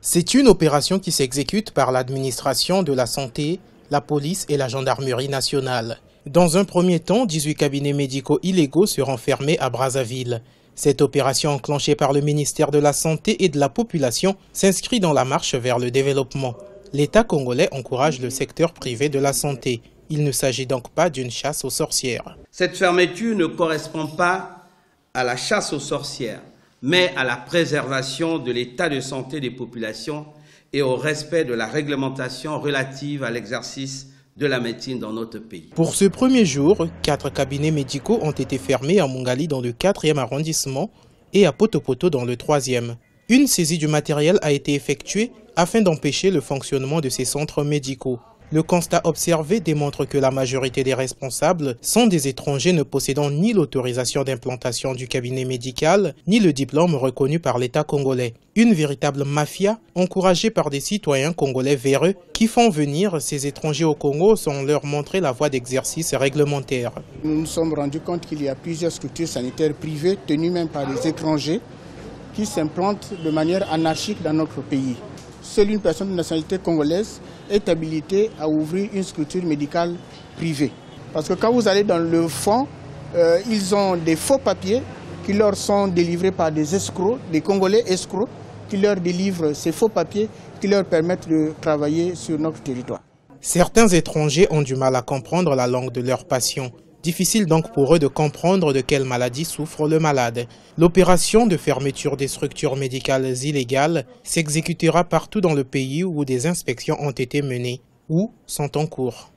C'est une opération qui s'exécute par l'administration de la santé, la police et la gendarmerie nationale. Dans un premier temps, 18 cabinets médicaux illégaux seront fermés à Brazzaville. Cette opération enclenchée par le ministère de la Santé et de la Population s'inscrit dans la marche vers le développement. L'État congolais encourage le secteur privé de la santé. Il ne s'agit donc pas d'une chasse aux sorcières. Cette fermeture ne correspond pas à la chasse aux sorcières, mais à la préservation de l'état de santé des populations et au respect de la réglementation relative à l'exercice de la médecine dans notre pays. Pour ce premier jour, 4 cabinets médicaux ont été fermés à Mongali dans le 4e arrondissement et à Potopoto dans le 3e. Une saisie du matériel a été effectuée afin d'empêcher le fonctionnement de ces centres médicaux. Le constat observé démontre que la majorité des responsables sont des étrangers ne possédant ni l'autorisation d'implantation du cabinet médical, ni le diplôme reconnu par l'État congolais. Une véritable mafia encouragée par des citoyens congolais véreux qui font venir ces étrangers au Congo sans leur montrer la voie d'exercice réglementaire. Nous nous sommes rendus compte qu'il y a plusieurs structures sanitaires privées tenues même par des étrangers qui s'implantent de manière anarchique dans notre pays. Seule une personne de nationalité congolaise est habilitée à ouvrir une structure médicale privée. Parce que quand vous allez dans le fond, ils ont des faux papiers qui leur sont délivrés par des escrocs, des Congolais escrocs, qui leur délivrent ces faux papiers qui leur permettent de travailler sur notre territoire. Certains étrangers ont du mal à comprendre la langue de leur patient. Difficile donc pour eux de comprendre de quelle maladie souffre le malade. L'opération de fermeture des structures médicales illégales s'exécutera partout dans le pays où des inspections ont été menées ou sont en cours.